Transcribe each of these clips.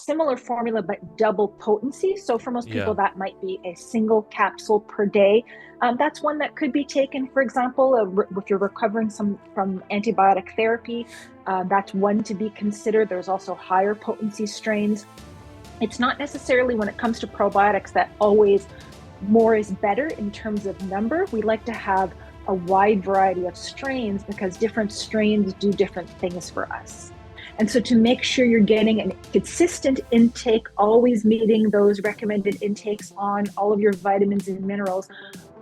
similar formula, but double potency. So for most people, Yeah. that might be a single capsule per day. That's one that could be taken, for example, if you're recovering from antibiotic therapy. That's one to be considered. There's also higher potency strains. It's not necessarily when it comes to probiotics that always more is better in terms of number. We like to have a wide variety of strains because different strains do different things for us. And so to make sure you're getting a consistent intake, always meeting those recommended intakes on all of your vitamins and minerals,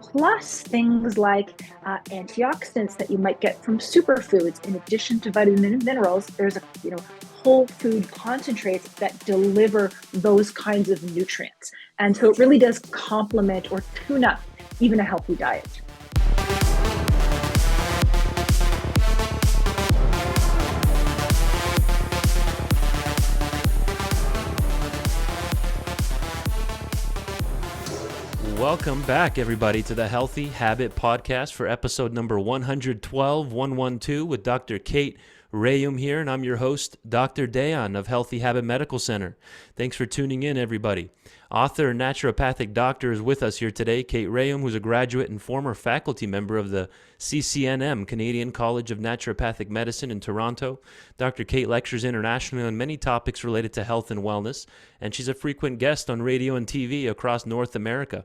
plus things like antioxidants that you might get from superfoods. In addition to vitamin and minerals, there's whole food concentrates that deliver those kinds of nutrients. And so it really does complement or tune up even a healthy diet. Welcome back, everybody, to the Healthy Habit Podcast for episode number 112 with Dr. Kate Rhéaume here, and I'm your host, Dr. Dayan of Healthy Habit Medical Center. Thanks for tuning in, everybody. Author and naturopathic doctor is with us here today, Kate Rhéaume, who's a graduate and former faculty member of the CCNM, Canadian College of Naturopathic Medicine in Toronto. Dr. Kate lectures internationally on many topics related to health and wellness, and she's a frequent guest on radio and TV across North America.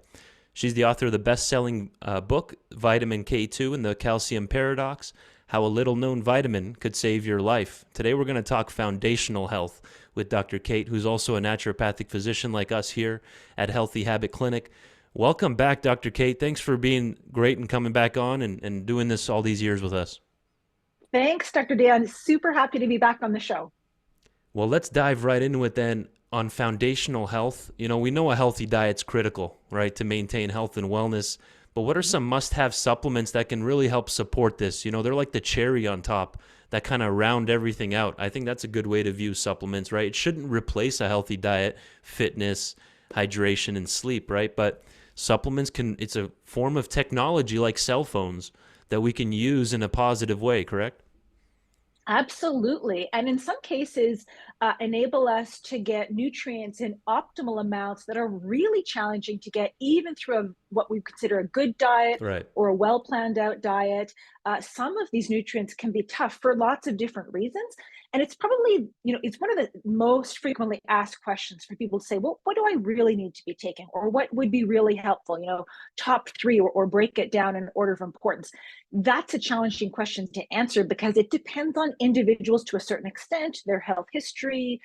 She's the author of the best-selling book, Vitamin K2 and the Calcium Paradox, How a Little-Known Vitamin Could Save Your Life. Today we're going to talk foundational health with Dr. Kate, who's also a naturopathic physician like us here at Healthy Habit Clinic. Welcome back, Dr. Kate. Thanks for being great and coming back on and doing this all these years with us. Thanks, Dr. Dan. Super happy to be back on the show. Well, let's dive right into it then on foundational health. You know, we know a healthy diet's critical, right, to maintain health and wellness. But what are some must-have supplements that can really help support this? You know, they're like the cherry on top that kind of round everything out. I think that's a good way to view supplements, right? It shouldn't replace a healthy diet, fitness, hydration, and sleep, right? But supplements it's a form of technology like cell phones that we can use in a positive way, correct? Absolutely. And in some cases, enable us to get nutrients in optimal amounts that are really challenging to get, even through what we consider a good diet Right. or a well planned out diet. Some of these nutrients can be tough for lots of different reasons. And it's probably, it's one of the most frequently asked questions for people to say, well, what do I really need to be taking? Or what would be really helpful? Top three, or break it down in order of importance. That's a challenging question to answer because it depends on individuals to a certain extent, their health history,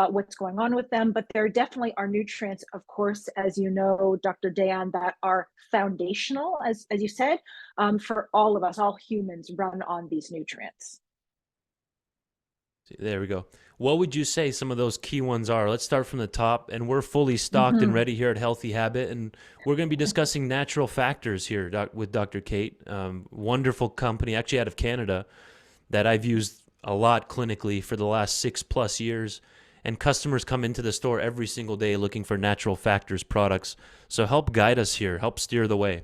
what's going on with them. But there definitely are nutrients, of course, as you know, Dr. Dayan, that are foundational, as you said, for all of us. All humans run on these nutrients. There we go. What would you say some of those key ones are? Let's start from the top, and we're fully stocked and Mm-hmm. ready here at Healthy Habit, and we're going to be discussing natural factors here with Dr. Kate. Wonderful company, actually out of Canada, that I've used a lot clinically for the last 6+ years, and customers come into the store every single day looking for natural factors products. So help guide us here, help steer the way.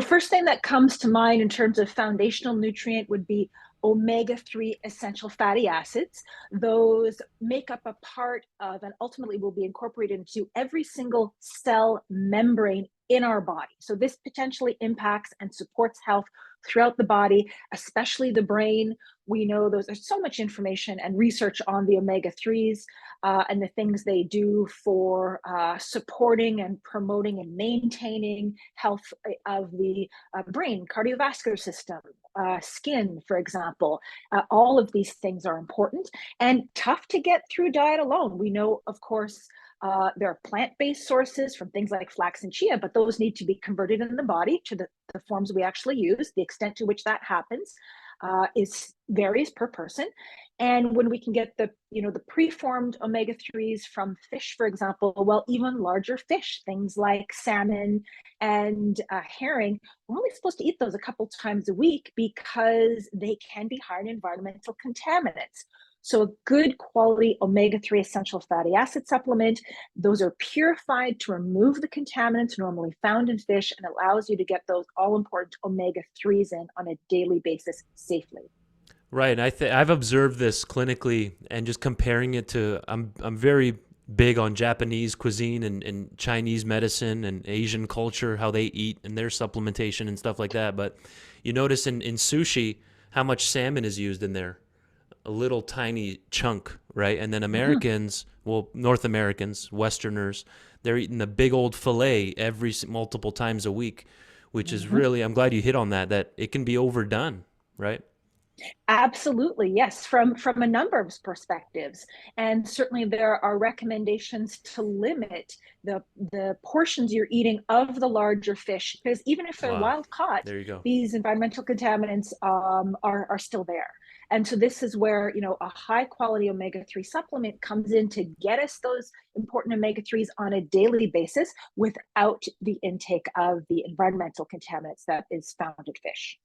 First thing that comes to mind in terms of foundational nutrient would be omega-3 essential fatty acids. Those make up a part of and ultimately will be incorporated into every single cell membrane in our body. So this potentially impacts and supports health throughout the body, especially the brain. We know there's so much information and research on the omega-3s and the things they do for supporting and promoting and maintaining health of the brain, cardiovascular system, skin, for example. All of these things are important and tough to get through diet alone. We know, of course, there are plant-based sources from things like flax and chia, but those need to be converted in the body to the forms we actually use. The extent to which that happens varies per person. And when we can get the preformed omega-3s from fish, for example, well, even larger fish, things like salmon and herring, we're only supposed to eat those a couple times a week because they can be high in environmental contaminants. So a good quality omega-3 essential fatty acid supplement, those are purified to remove the contaminants normally found in fish and allows you to get those all important omega-3s in on a daily basis safely. Right. I've observed this clinically and just comparing it to I'm very big on Japanese cuisine and Chinese medicine and Asian culture, how they eat and their supplementation and stuff like that. But you notice in sushi how much salmon is used in there. A little tiny chunk, right? And then Mhm, Americans, well, North Americans, Westerners, they're eating the big old fillet multiple times a week, which is mhm. really, I'm glad you hit on that it can be overdone, right? Absolutely, yes, from a number of perspectives, and certainly there are recommendations to limit the portions you're eating of the larger fish, because even if they're Wow. wild caught, There you go. these environmental contaminants are still there. And so this is where a high quality omega-3 supplement comes in to get us those important omega-3s on a daily basis without the intake of the environmental contaminants that is found in fish.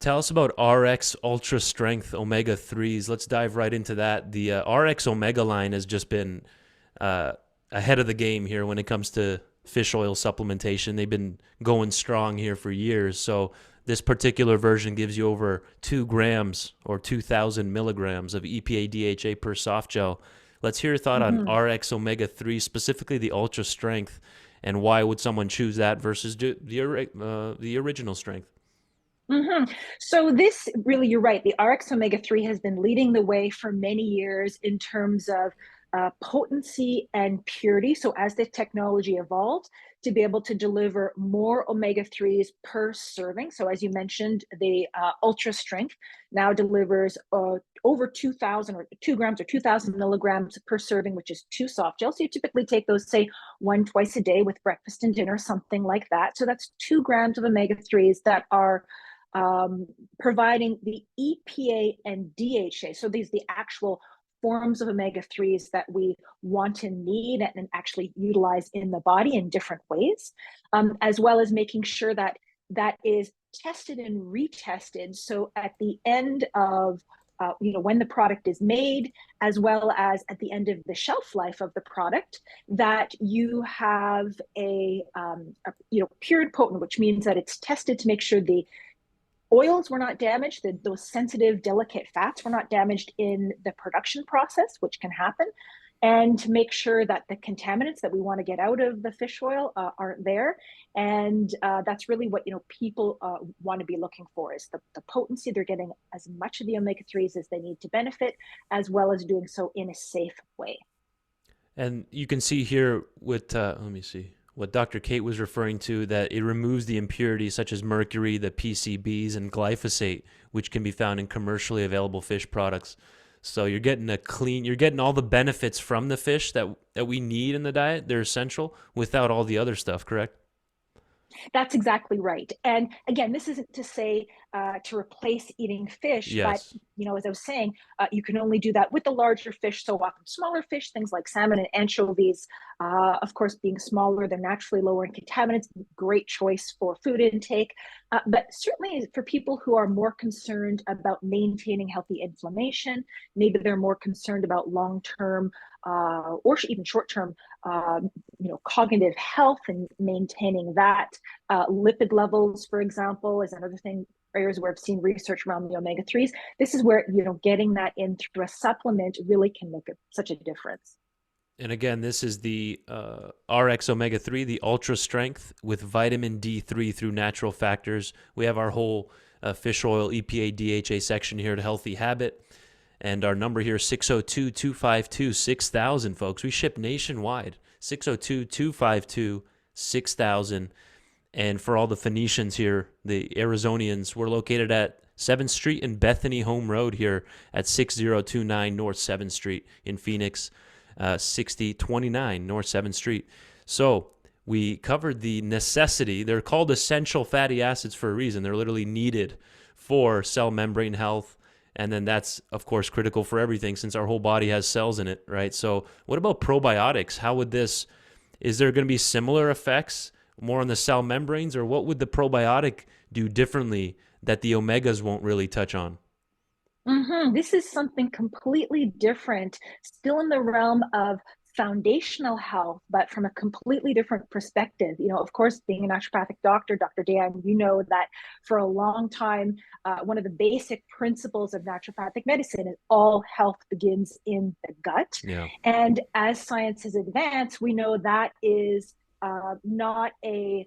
Tell us about RX Ultra Strength Omega 3s. Let's dive right into that. The RX Omega line has just been uh, ahead of the game here when it comes to fish oil supplementation. They've been going strong here for years. So, this particular version gives you over 2 grams or 2,000 milligrams of EPA DHA per soft gel. Let's hear your thought on Mhm. RX Omega 3, specifically the Ultra Strength, and why would someone choose that versus the original strength? So this really, you're right. The RX omega-3 has been leading the way for many years in terms of potency and purity. So as the technology evolved to be able to deliver more omega-3s per serving. So as you mentioned, the ultra strength now delivers over 2,000 or 2 grams or 2,000 milligrams per serving, which is two soft gels. So you typically take those, say, one twice a day with breakfast and dinner, something like that. So that's 2 grams of omega-3s that are um, providing the EPA and DHA. So these are the actual forms of omega-3s that we want and need and actually utilize in the body in different ways, as well as making sure that that is tested and retested. So at the end of when the product is made, as well as at the end of the shelf life of the product, that you have pure and potent, which means that it's tested to make sure the oils were not damaged, those sensitive, delicate fats were not damaged in the production process, which can happen, and to make sure that the contaminants that we want to get out of the fish oil aren't there. And that's really what people want to be looking for is the potency. They're getting as much of the omega-3s as they need to benefit, as well as doing so in a safe way. And you can see here with, let me see, what Dr. Kate was referring to, that it removes the impurities such as mercury, the PCBs, and glyphosate, which can be found in commercially available fish products. So you're getting all the benefits from the fish that we need in the diet. They're essential without all the other stuff, correct? That's exactly right. And again, this isn't to say to replace eating fish, but Yes. as I was saying, you can only do that with the larger fish. So often, smaller fish, things like salmon and anchovies, of course, being smaller, they're naturally lower in contaminants. Great choice for food intake. But certainly for people who are more concerned about maintaining healthy inflammation, maybe they're more concerned about long-term or even short-term cognitive health and maintaining that. Lipid levels, for example, is another thing. Areas where I've seen research around the omega-3s. This is where getting that in through a supplement really can make such a difference. And again, this is the RX Omega 3, the Ultra Strength with vitamin D3 through natural factors. We have our whole fish oil EPA DHA section here at Healthy Habit. And our number here is 602 252 6000, folks. We ship nationwide. 602 252 6000. And for all the Phoenicians here, the Arizonians, we're located at 7th Street and Bethany Home Road here at 6029 North 7th Street in Phoenix, 6029 North 7th Street. So we covered the necessity. They're called essential fatty acids for a reason. They're literally needed for cell membrane health. And then that's, of course, critical for everything since our whole body has cells in it, right? So what about probiotics? Is there going to be similar effects more on the cell membranes, or what would the probiotic do differently that the omegas won't really touch on? This is something completely different, still in the realm of foundational health, but from a completely different perspective. Of course, being a naturopathic doctor, Dr. Dan, you know that for a long time, one of the basic principles of naturopathic medicine is all health begins in the gut. Yeah. And as science has advanced, we know that is not a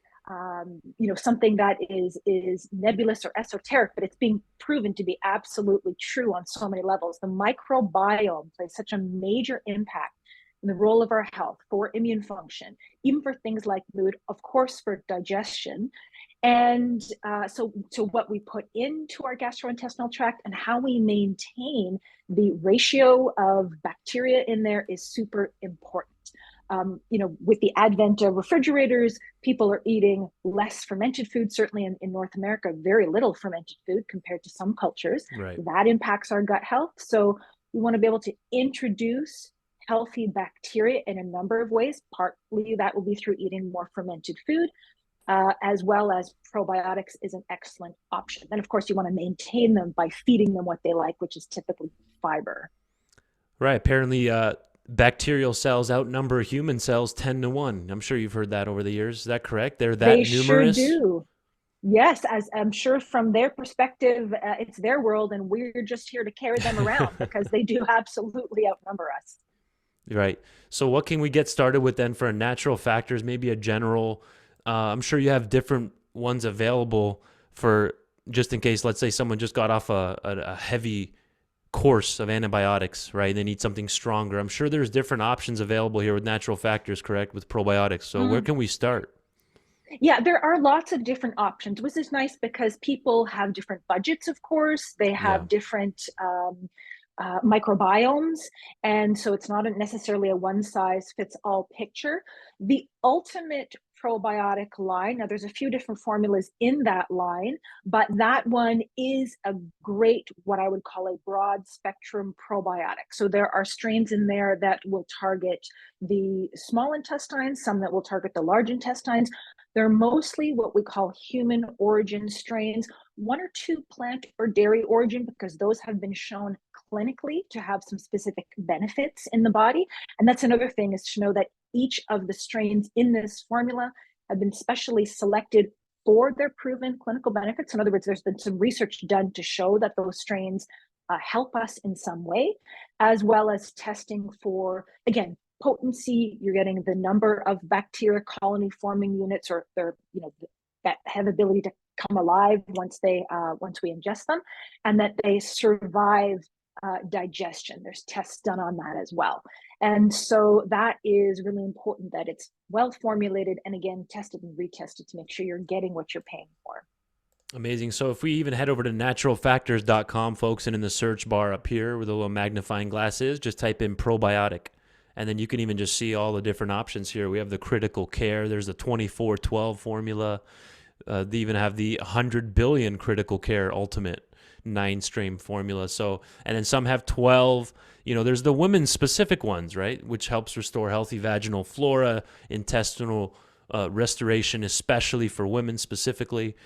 something that is nebulous or esoteric, but it's being proven to be absolutely true on so many levels. The microbiome plays such a major impact in the role of our health for immune function, even for things like mood, of course, for digestion. And so what we put into our gastrointestinal tract and how we maintain the ratio of bacteria in there is super important. With the advent of refrigerators, people are eating less fermented food, certainly in North America, very little fermented food compared to some cultures. Right. That impacts our gut health. So we want to be able to introduce healthy bacteria in a number of ways. Partly that will be through eating more fermented food, as well as probiotics is an excellent option. And of course, you want to maintain them by feeding them what they like, which is typically fiber. Right. Apparently, bacterial cells outnumber human cells 10-1. I'm sure you've heard that over the years. Is that correct? They're that They numerous? Sure do. Yes, as I'm sure from their perspective, it's their world, and we're just here to carry them around because they do absolutely outnumber us. Right. So what can we get started with then for natural factors? Maybe a general, I'm sure you have different ones available for just in case, let's say someone just got off a heavy course of antibiotics, right? They need something stronger. I'm sure there's different options available here with natural factors, correct, with probiotics. So where can we start? Yeah, there are lots of different options, which is nice because people have different budgets, of course. They Yeah. have different microbiomes. And so it's not necessarily a one size fits all picture. The ultimate probiotic line, now there's a few different formulas in that line, but that one is a great, what I would call a broad spectrum probiotic. So there are strains in there that will target the small intestines, some that will target the large intestines. They're mostly what we call human origin strains, one or two plant or dairy origin, because those have been shown clinically to have some specific benefits in the body. And that's another thing, is to know that each of the strains in this formula have been specially selected for their proven clinical benefits. In other words, there's been some research done to show that those strains help us in some way, as well as testing for, again, potency. You're getting the number of bacteria colony forming units, or they're, that have ability to come alive once we ingest them, and that they survive digestion. There's tests done on that as well. And so that is really important, that it's well formulated and, again, tested and retested to make sure you're getting what you're paying for. Amazing. So if we even head over to naturalfactors.com, folks, and in the search bar up here where the little magnifying glass is, just type in probiotic. And then you can even just see all the different options here. We have the critical care. There's the 24-12 formula. They even have the 100 billion critical care ultimate 9-stream formula. So, and then some have 12. There's the women's specific ones, right? Which helps restore healthy vaginal flora, intestinal restoration, especially for women specifically.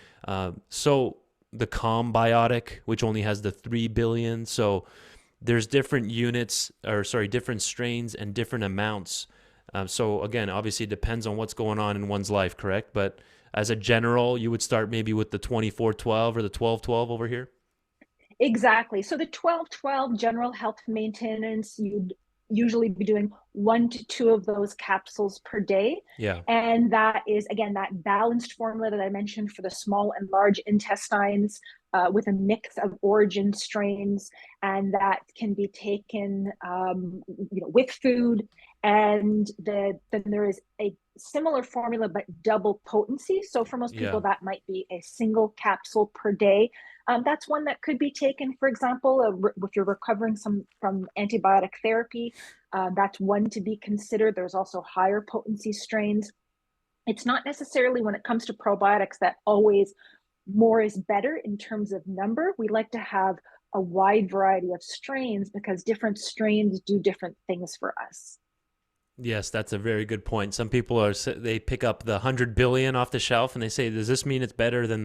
So the Combiotic, which only has the 3 billion. So there's different different strains and different amounts. So again, obviously it depends on what's going on in one's life, correct? But as a general, you would start maybe with the 24-12 or the 12-12 over here? Exactly. So the 12-12 general health maintenance, you'd usually be doing 1 to 2 of those capsules per day. Yeah. And that is, again, that balanced formula that I mentioned for the small and large intestines, with a mix of origin strains, and that can be taken with food. And then there is a similar formula but double potency. So for most people, that might be a single capsule per day. That's one that could be taken, for example, if you're recovering from antibiotic therapy. That's one to be considered. There's also higher potency strains. It's not necessarily, when it comes to probiotics, that always more is better in terms of number. We like to have a wide variety of strains because different strains do different things for us. Yes, that's a very good point. Some people they pick up the 100 billion off the shelf and they say, does this mean it's better than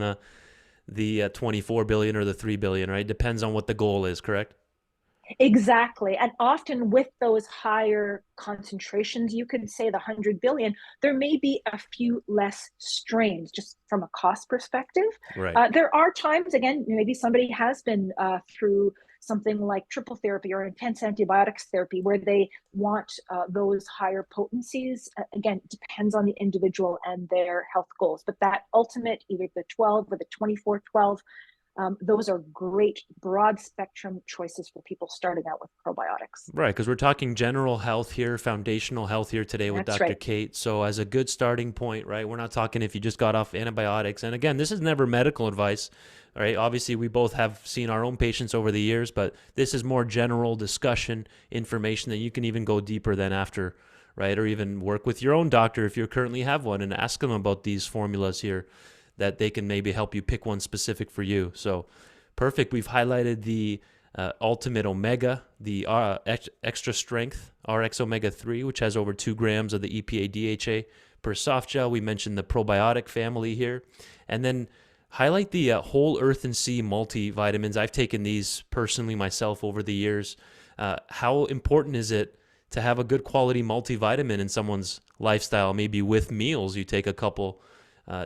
the 24 billion or the 3 billion, right? Depends on what the goal is, correct? Exactly. And often with those higher concentrations, you could say the 100 billion, there may be a few less strains just from a cost perspective. Right. There are times, again, maybe somebody has been through something like triple therapy or intense antibiotics therapy where they want those higher potencies. Again, it depends on the individual and their health goals. But that ultimate, either the 12 or the 24-12, those are great broad spectrum choices for people starting out with probiotics. Right, because we're talking general health here, foundational health here today with That's Dr. right. Kate. So, as a good starting point, right, we're not talking if you just got off antibiotics. And again, this is never medical advice, right? Obviously, we both have seen our own patients over the years, but this is more general discussion information that you can even go deeper than after, right? Or even work with your own doctor if you currently have one and ask them about these formulas here that they can maybe help you pick one specific for you. So, perfect. We've highlighted the Ultimate Omega, the extra strength RX Omega 3, which has over 2 grams of the EPA DHA per soft gel. We mentioned the probiotic family here. And then highlight the Whole Earth and Sea multivitamins. I've taken these personally myself over the years. How important is it to have a good quality multivitamin in someone's lifestyle? Maybe with meals, you take a couple,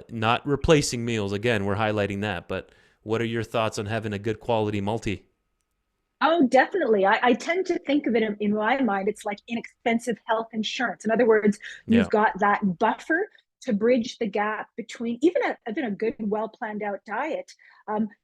not replacing meals. Again, we're highlighting that. But what are your thoughts on having a good quality multi? Oh, definitely. I tend to think of it in my mind, it's like inexpensive health insurance. In other words, Yeah. you've got that buffer to bridge the gap between even a good, well planned out diet.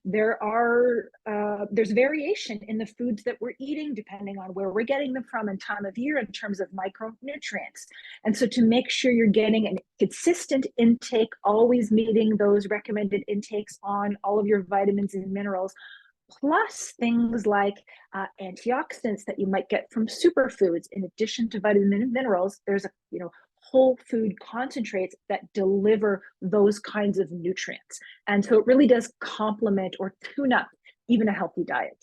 There's variation in the foods that we're eating depending on where we're getting them from and time of year in terms of micronutrients. And so to make sure you're getting a consistent intake, always meeting those recommended intakes on all of your vitamins and minerals, plus things like antioxidants that you might get from superfoods. In addition to vitamin and minerals, there's whole food concentrates that deliver those kinds of nutrients. And so it really does complement or tune up even a healthy diet.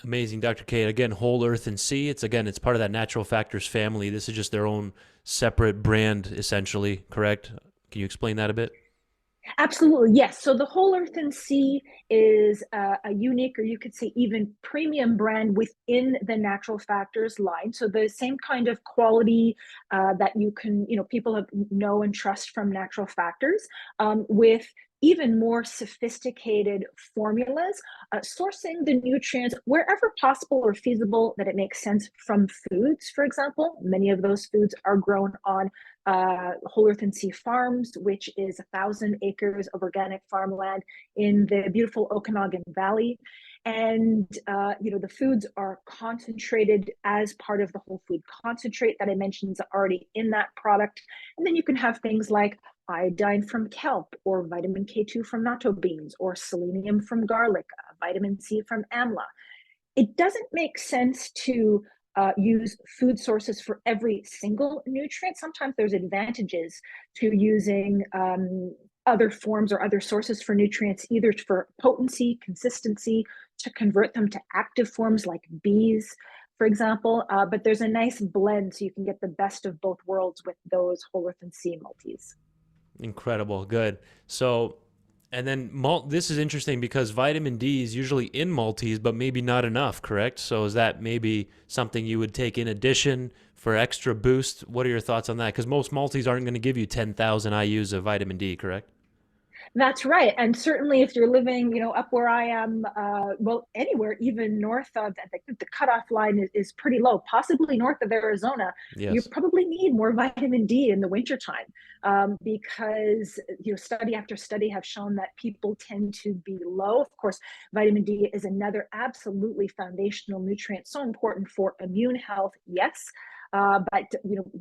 Amazing, Dr. Kate. Again, Whole Earth and Sea. It's part of that Natural Factors family. This is just their own separate brand, essentially, correct? Can you explain that a bit? Absolutely, yes. So the Whole Earth and Sea is a unique, or you could say even premium brand within the Natural Factors line. So the same kind of quality that people know and trust from Natural Factors, with even more sophisticated formulas, sourcing the nutrients wherever possible or feasible that it makes sense from foods, for example. Many of those foods are grown on Whole Earth and Sea Farms, which is 1,000 acres of organic farmland in the beautiful Okanagan Valley. And the foods are concentrated as part of the whole food concentrate that I mentioned is already in that product. And then you can have things like iodine from kelp, or vitamin K2 from natto beans, or selenium from garlic, vitamin C from amla. It doesn't make sense to use food sources for every single nutrient. Sometimes there's advantages to using other forms or other sources for nutrients, either for potency, consistency, to convert them to active forms like bees, for example. But there's a nice blend so you can get the best of both worlds with those Whole Earth and Sea multis. Incredible. Good. So, and then this is interesting because vitamin D is usually in multis, but maybe not enough, correct? So is that maybe something you would take in addition for extra boost? What are your thoughts on that? Because most multis aren't going to give you 10,000 IUs of vitamin D, correct? That's right. And certainly if you're living, up where I am, well, anywhere, even north of, I think the cutoff line is pretty low, possibly north of Arizona, you Yes. probably need more vitamin D in the wintertime, because, study after study have shown that people tend to be low. Of course, vitamin D is another absolutely foundational nutrient, so important for immune health, yes. But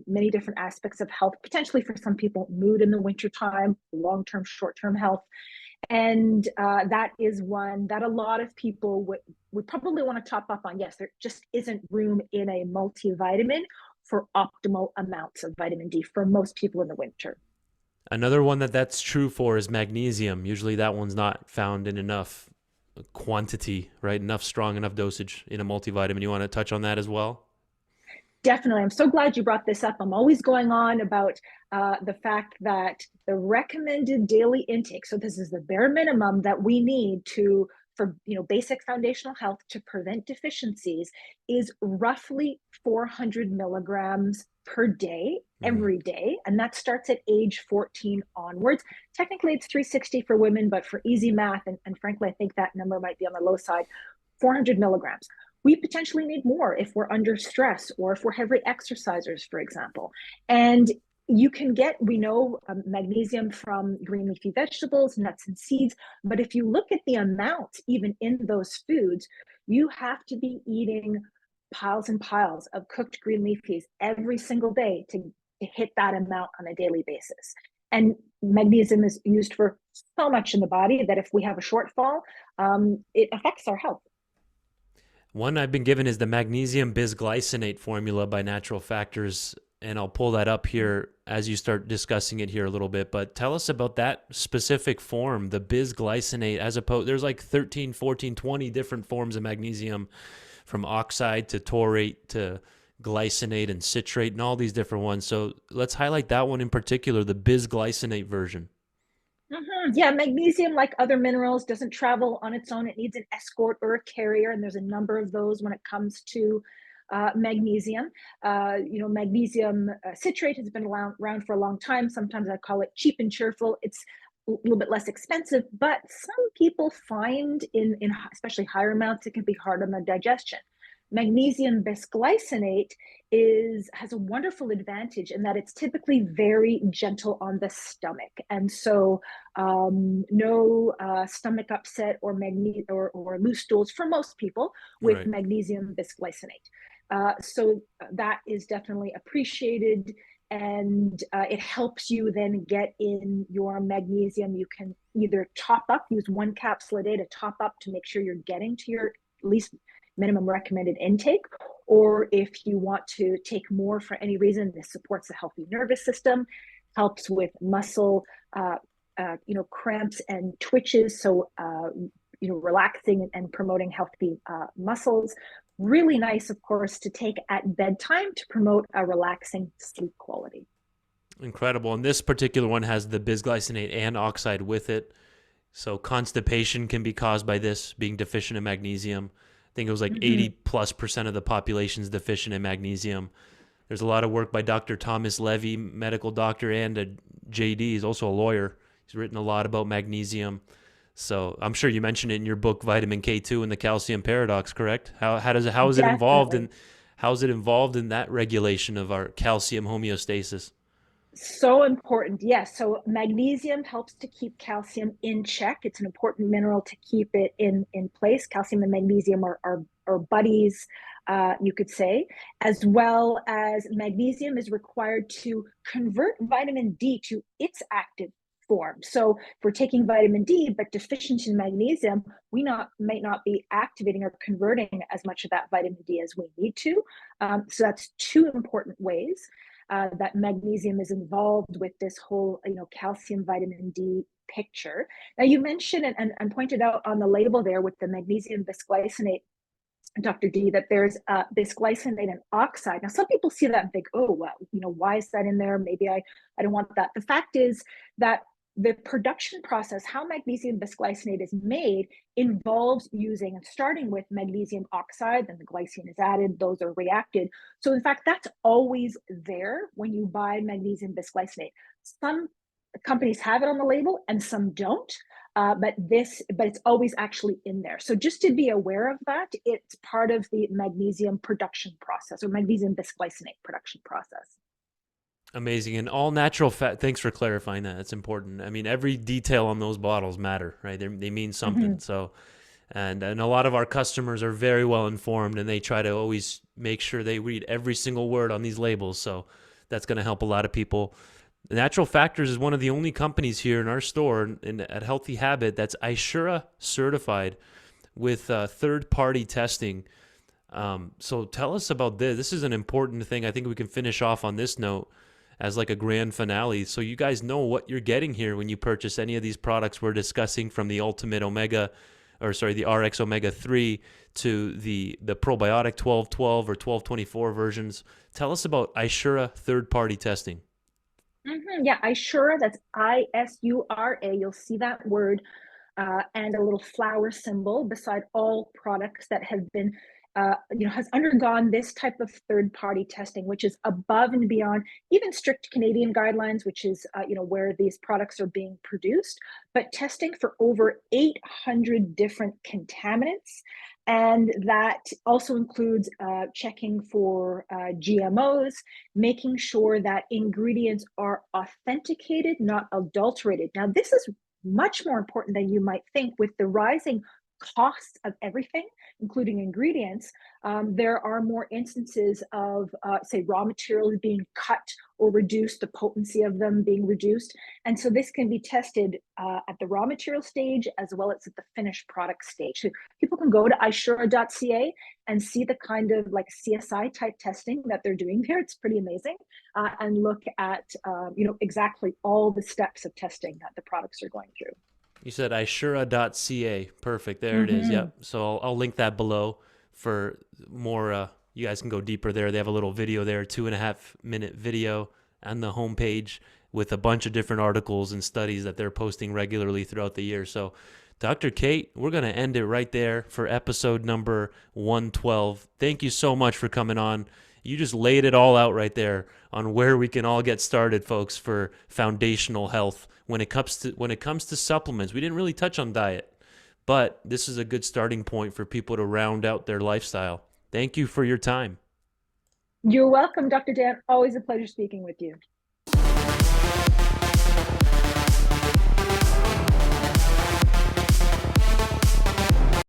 many different aspects of health, potentially for some people, mood in the wintertime, long-term, short-term health. And that is one that a lot of people would probably want to top up on. Yes, there just isn't room in a multivitamin for optimal amounts of vitamin D for most people in the winter. Another one that's true for is magnesium. Usually that one's not found in enough quantity, right? Strong enough dosage in a multivitamin. You want to touch on that as well? Definitely. I'm so glad you brought this up. I'm always going on about the fact that the recommended daily intake, so this is the bare minimum that we need to for basic foundational health to prevent deficiencies is roughly 400 milligrams per day, Mm. every day, and that starts at age 14 onwards. Technically, it's 360 for women, but for easy math, and frankly, I think that number might be on the low side, 400 milligrams. We potentially need more if we're under stress or if we're heavy exercisers, for example. And you can get, we know, magnesium from green leafy vegetables, nuts and seeds, but if you look at the amount even in those foods, you have to be eating piles and piles of cooked green leafies every single day to hit that amount on a daily basis. And magnesium is used for so much in the body that if we have a shortfall, it affects our health. One I've been given is the magnesium bisglycinate formula by Natural Factors, and I'll pull that up here as you start discussing it here a little bit. But tell us about that specific form, the bisglycinate, as opposed, there's like 13, 14, 20 different forms of magnesium, from oxide to taurate to glycinate and citrate and all these different ones. So let's highlight that one in particular, the bisglycinate version. Yeah, magnesium, like other minerals, doesn't travel on its own. It needs an escort or a carrier, and there's a number of those when it comes to magnesium. Magnesium citrate has been around for a long time. Sometimes I call it cheap and cheerful. It's a little bit less expensive, but some people find in especially higher amounts, it can be hard on the digestion. Magnesium bisglycinate has a wonderful advantage in that it's typically very gentle on the stomach, and so no stomach upset or loose stools for most people with Right. magnesium bisglycinate. So that is definitely appreciated, and it helps you then get in your magnesium. You can either top up, use one capsule a day to top up to make sure you're getting to your at least minimum recommended intake, or if you want to take more for any reason, this supports the healthy nervous system, helps with muscle, cramps and twitches. So, relaxing and promoting healthy muscles. Really nice, of course, to take at bedtime to promote a relaxing sleep quality. Incredible. And this particular one has the bisglycinate and oxide with it. So constipation can be caused by this, being deficient in magnesium. I think it was like Mm-hmm. 80+% of the population is deficient in magnesium. There's a lot of work by Dr. Thomas Levy, medical doctor, and a JD. He's also a lawyer. He's written a lot about magnesium. So I'm sure you mentioned it in your book, Vitamin K2 and the Calcium Paradox, correct? How is it involved in Definitely. that regulation of our calcium homeostasis? So important. Yes. So magnesium helps to keep calcium in check. It's an important mineral to keep it in place. Calcium and magnesium are buddies, you could say, as well as magnesium is required to convert vitamin D to its active form. So if we're taking vitamin D but deficient in magnesium, might not be activating or converting as much of that vitamin D as we need to. So that's two important ways that magnesium is involved with this whole, calcium, vitamin D picture. Now, you mentioned and pointed out on the label there with the magnesium bisglycinate, Dr. D, that there's bisglycinate and oxide. Now, some people see that and think, oh, well, why is that in there? Maybe I don't want that. The fact is that the production process, how magnesium bisglycinate is made, involves using and starting with magnesium oxide, then the glycine is added, those are reacted. So in fact, that's always there when you buy magnesium bisglycinate. Some companies have it on the label and some don't. But it's always actually in there. So just to be aware of that, it's part of the magnesium production process or magnesium bisglycinate production process. Amazing. And all natural fat. Thanks for clarifying that. It's important. I mean, every detail on those bottles matter, right? They mean something. Mm-hmm. So, and a lot of our customers are very well informed, and they try to always make sure they read every single word on these labels. So that's going to help a lot of people. Natural Factors is one of the only companies here in our store at Healthy Habit that's Ishura certified with third-party testing. So tell us about this. This is an important thing. I think we can finish off on this note as like a grand finale. So you guys know what you're getting here when you purchase any of these products we're discussing, from the Ultimate Omega, the RX Omega-3 to the Probiotic 1212 or 1224 versions. Tell us about Ishura third-party testing. Yeah, Ishura, that's Isura. You'll see that word and a little flower symbol beside all products that have been has undergone this type of third-party testing, which is above and beyond even strict Canadian guidelines, which is where these products are being produced, but testing for over 800 different contaminants. And that also includes checking for GMOs, making sure that ingredients are authenticated, not adulterated. Now, this is much more important than you might think with the rising costs of everything, including ingredients. There are more instances of, say, raw materials being cut or reduced, the potency of them being reduced. And so this can be tested at the raw material stage as well as at the finished product stage. So people can go to ishura.ca and see the kind of like CSI type testing that they're doing there. It's pretty amazing. And look at, exactly all the steps of testing that the products are going through. You said ishura.ca. Perfect. There it is. Mm-hmm. Yep. So I'll link that below for more. You guys can go deeper there. They have a little video there, 2.5 minute video on the homepage with a bunch of different articles and studies that they're posting regularly throughout the year. So, Dr. Kate, we're going to end it right there for episode number 112. Thank you so much for coming on. You just laid it all out right there on where we can all get started, folks, for foundational health. When it comes to supplements, we didn't really touch on diet, but this is a good starting point for people to round out their lifestyle. Thank you for your time. You're welcome, Dr. Dan. Always a pleasure speaking with you.